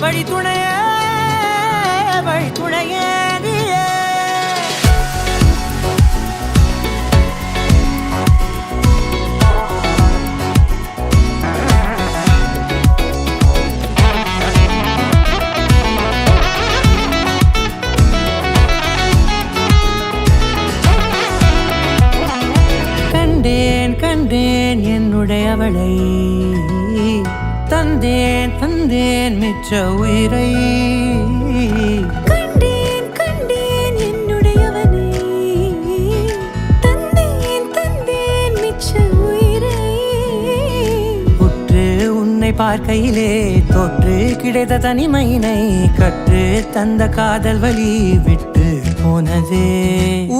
வழி துணையே வழி துணையே நீயே. கண்டேன் கண்டேன் என்னுடையவளை, தந்தேன் தந்தேன் மிச்ச உயிரை. கண்டேன் கண்டேன் என்னுடையவனை, தந்தேன் தந்தேன் மிச்ச உயிரை. உற்று உன்னை பார்க்கையிலே தொற்று கிடைத்த தனிமையினை கற்று தந்த காதல் வழி விட்டு போனதே.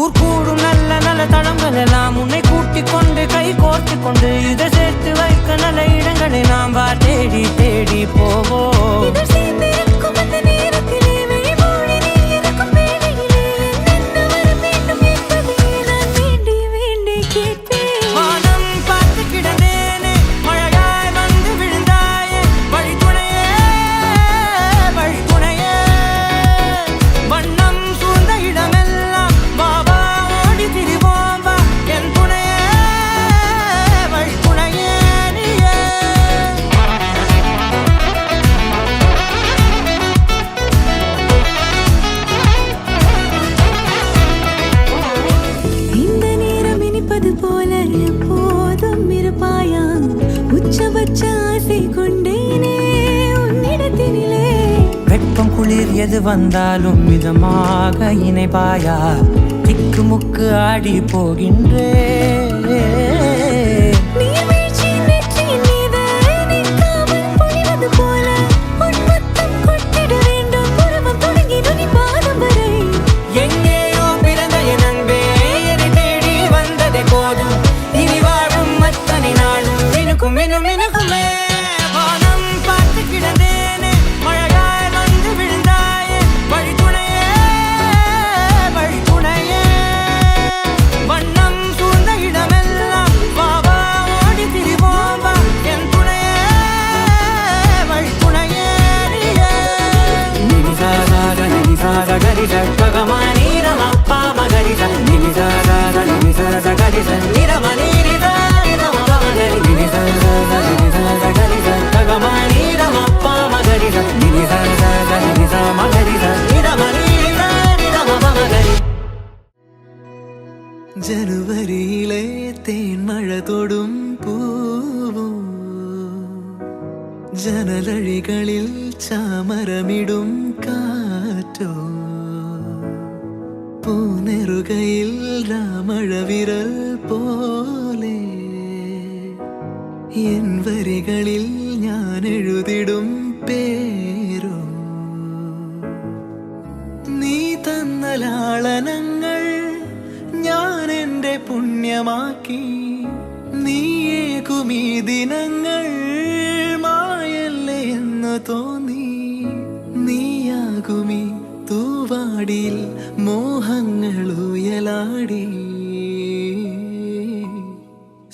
ஊர் கூடும் நல்ல நல்ல தளங்கள் எல்லாம் உன்னை கூட்டிக் கொண்டு கை கோர்த்து கொண்டு இதை சேர்த்து வைக்க நல்ல இடங்களை நாம் வா தேடி தேடி போவோம். சேர்ந்திருக்கும் அந்த நேரத்திலே வழிமொழி நீ இருக்கும் வேளையிலே என்ன வர வேண்டும் என்பதை நான் வேண்டி வேண்டி கேட்பேன். வானம் பார்த்து கிடந்தேனே மழையாய் வந்து விழுந்தாயே வழி துணையே வழி துணையே. வண்ணம் சூழ்ந்த இடமெல்லாம் பாபா ஓடி திரிவோம் வா என் துணையே வழி துணையே நீயே. இந்த நேரம் இனிப்பது போல எப்போதும் இருப்பாயா, உச்சபட்ச ஆசை கொண்டேனே உன்னிடத்தினிலே. வெப்பம் குளிர் எது வந்தாலும் மிதமாக இணைப்பாயா, திக்குமுக்கு ஆடி போகின்றே. நீர்வீழ்ச்சியின் நெற்றியின் மீது நிற்காமல் பொழிவது போல உன் முத்தம் கொட்டிட வேண்டும். உறவம் தொடங்கி நுனி பாதம் வரை. எங்கேயோ பிறந்த என் அன்பே என்னை தேடி வந்ததே போதும். இனி வாழும் அத்தனை நாளும் மினுக்கும் மினும் மினுக்குமே. வானம் பார்த்து கிடந்தேனே மழையாய் வந்து விழுந்தாயே வழி துணையே வழி துணையே. வண்ணம் சூழ்ந்த இடமெல்லாம் பாபா ஓடி திரிவோம் வா என் துணையே வழி துணையே நீயே. நினிசாத நினிசாத கரிச பகமானி ரமப்பா மகரிச நினிசாத நினிசாத கரிச நிரமணி நிதா நிரம பமகரி நினிசாத நினிசாத கரிச பகமானி ரமப்பா மகரிச நினிசாத நினிசா மகரிச நிரமணி நிதா நிரம பமகரி. ജനുവരിയിലെ തേൻമഴ തൊടും പൂവും ജനലഴികളിൽ ചാമരമിടും കാറ്റോ പൂനെറുകയിൽ രാമഴവിരൽ പോലെ എൻ വരികളിൽ ഞാൻ എഴുതിടും പേരോ. നീ തന്ന ലാളനങ്ങൾ ഞാൻ എൻ്റെ പുണ്യമാക്കി, നീയേകുമീ ദിനങ്ങൾ മായല്ലേ എന്ന് തോന്നി. നീയാകുമീ തൂവാടിയിൽ മോഹങ്ങൾ ഉയലാടി.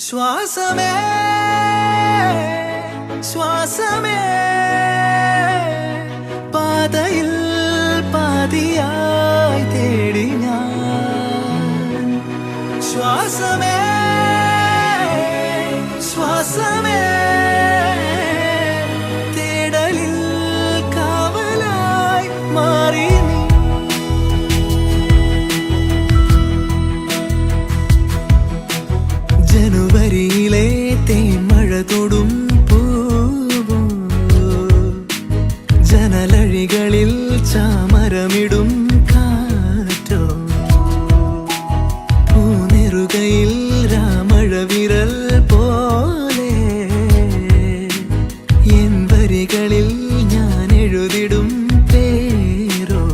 ശ്വാസമേ ശ്വാസമേ പാതയിൽ പാതിയായി തേടി ഞാൻ. ശ്വാസമേ ശ്വാസമേ തേടലിൽ കാവലായി മാറി നീ. ജനുവരിയിലെ തേൻമഴ തൊടും പൂവോ ജനലഴികളിൽ ചാമരമിടും കാറ്റോ പൂനെറുകയിൽ രാമഴവിരൽ പോലെ എൻ വരികളിൽ ഞാൻ എഴുതിടും പേരോ.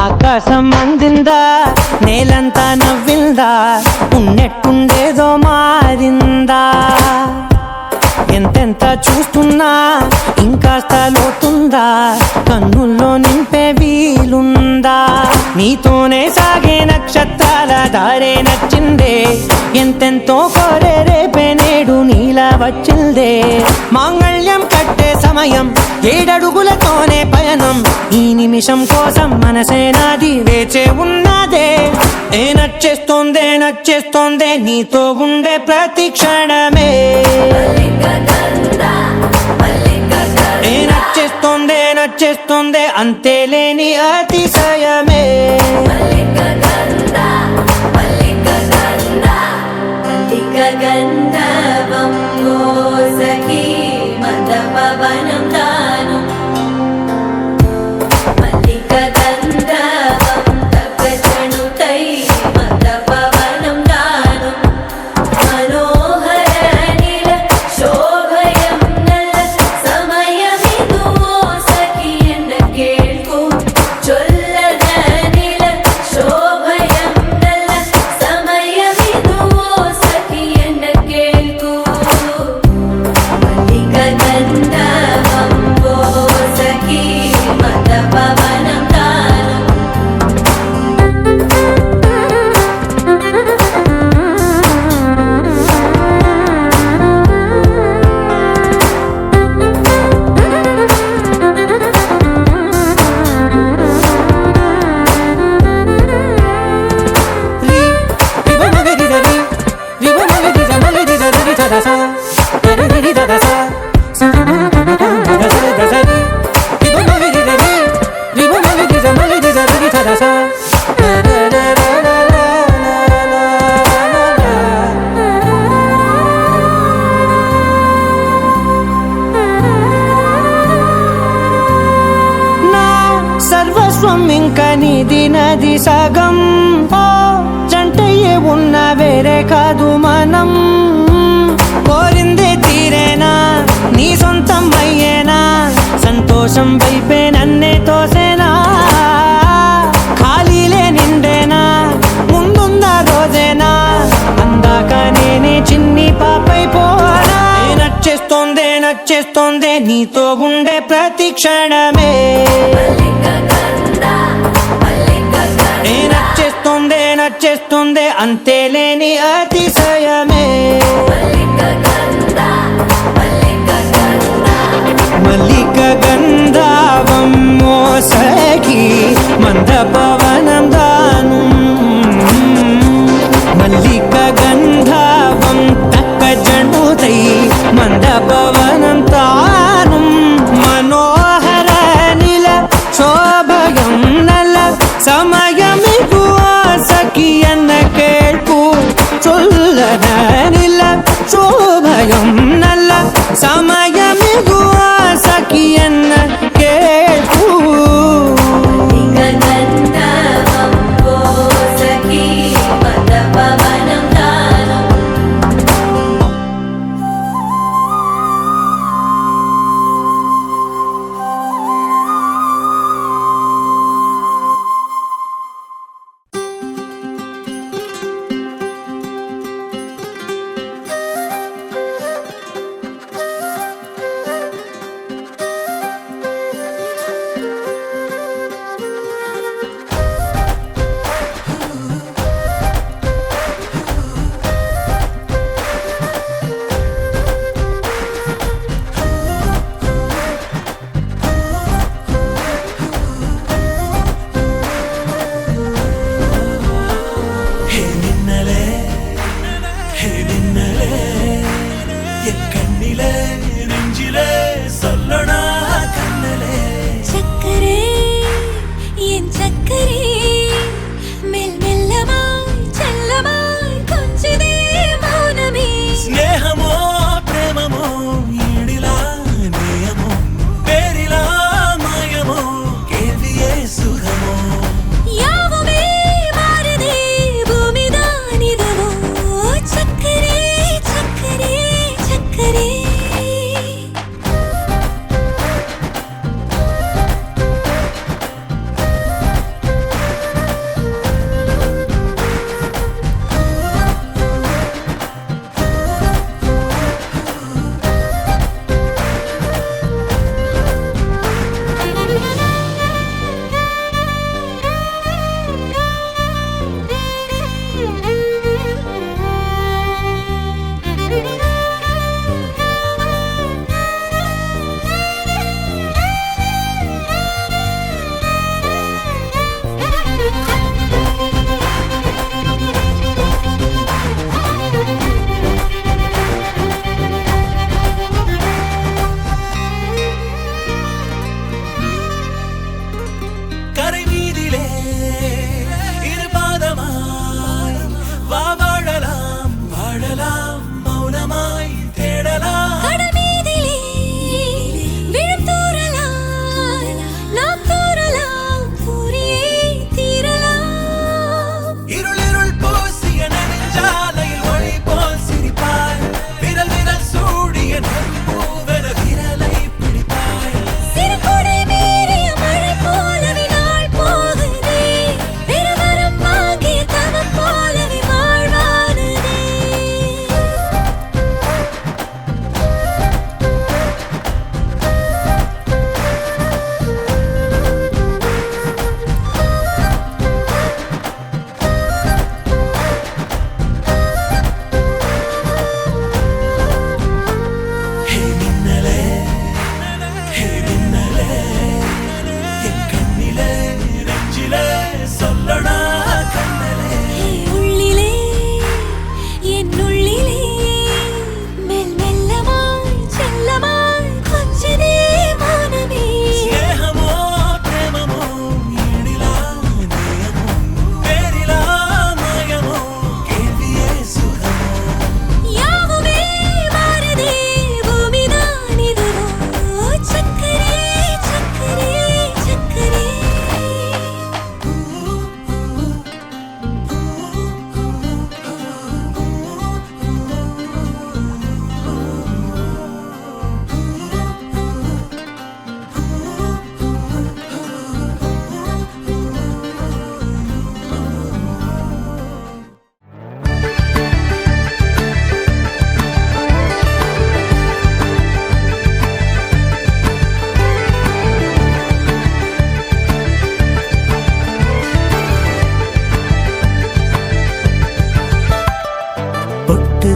ఆకాశం అందిందా, నేలంతా నవ్విందా, ఉన్నట్టుండేదో మారిందా. ఎంతెంత చూస్తున్నా ఇంకాస్త లోతుందా, కన్నుల్లో నింపే వీలుందా. నీతోనే సాగే నక్షత్రాల దారే నచ్చిందే, ఎంతెంతో కోరే రేపే నేడు నీలా వచ్చిందే. మాంగళ్యం కట్టే సమయం, 7 అడుగులతోనే పయనం, ఈ నిమిషం కోసం మనసే నాది వేచే ఉన్నదే. నచ్చేస్తోందే నచ్చేస్తోందే నీతో ఉండే ప్రతి క్షణమే. నచ్చేస్తోందే నచ్చేస్తోందే అంతేలేని అతిశయమే. గంధర్వం సఖీ మందపవనం దాను మల్లిక గంధర్వం తగచణుతై మందపవనం దాను మనోహర నీల శోభయం నల్ల సమయమిదు సఖీ ఎన్న కేൾക്കൂ ചൊല്ലന നീല విశ్వం ఇంక నీది నది సగం ఓ జంటయ్యే ఉన్న వేరే కాదు మనం కోరిందే తీరేనా నీ సొంతం అయ్యేనా సంతోషం వైపే నన్నే తోసేనా ఖాళీలే నిండేనా ముందుందా రోజేనా అందాక నేనే చిన్ని పాపై పోనా నచ్చేస్తోందే నీతో ఉండే ప్రతి క్షణమే నచ్చేస్తోందే అంతేలేని అతిశయమే మల్లిక గంధావం మోసగి మందపవనం దాను మల్లిక గంధావం తక్క జణుదై మందపవనం తాను మనోహర నిల శోభయం నల സമയമിതു സഖിയെന്ന കേൾക്കൂ ചൊല്ലന നില ശോഭയം നല്ല സമയമിതു സഖിയെന്ന കേൾക്കൂ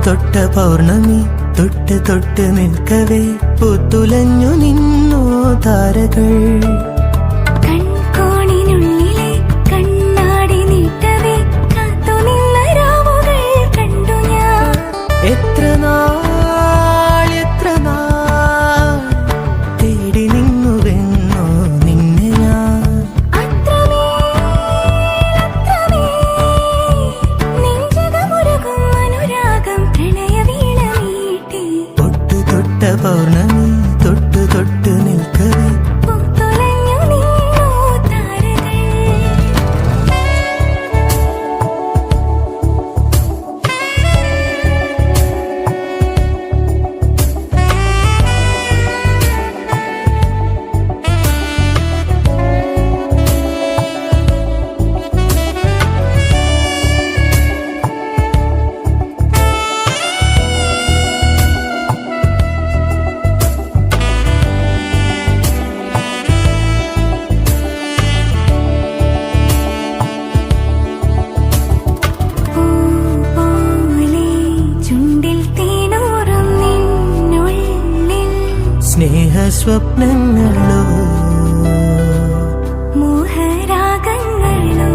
തൊട്ട പൗർണമി തൊട്ട് തൊട്ട് നിൽക്കവേ പുത്തുലഞ്ഞു നിന്നു താരകൾ കൺകോണിനുള്ളിലെ കണ്ണാടി നീട്ടവേ കാത്തുനിന്ന രാവുകൾ കണ്ടു ഞാൻ. എത്ര നാൾ തേടി നിന്നുവെന്നോ നിന്നെ ഞാൻ. നെഞ്ചകമുരുകും അനുരാഗം പ്രണയവീണ മീട്ടി തൊട്ട് തൊട്ട പൗർണമി തൊട്ട് തൊട്ട് നിൽക്കവേ പൂത്തുലഞ്ഞു നിന്നു താരകൾ. പൂപോലെ ചുണ്ടിൽ തേനൂറും നിന്നുള്ളിൽ സ്നേഹസ്വപ്നങ്ങളോ മോഹരാഗങ്ങളോ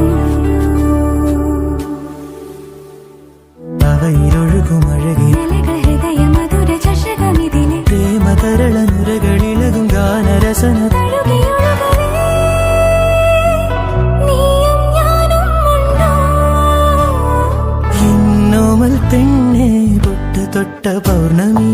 അവയിലൊഴുകുമഴകി നിലകൾ ഹൃദയ മധുര ചഷകമിതിലെ പ്രേമതരള നുരകളിളകും ഗാനരസന തഴുകിയൊഴുകവേ നീയും ഞാനും ഉണ്ടോ. എന്നോമൽ പെണ്ണെ തൊട്ട് തൊട്ട പൗർണമി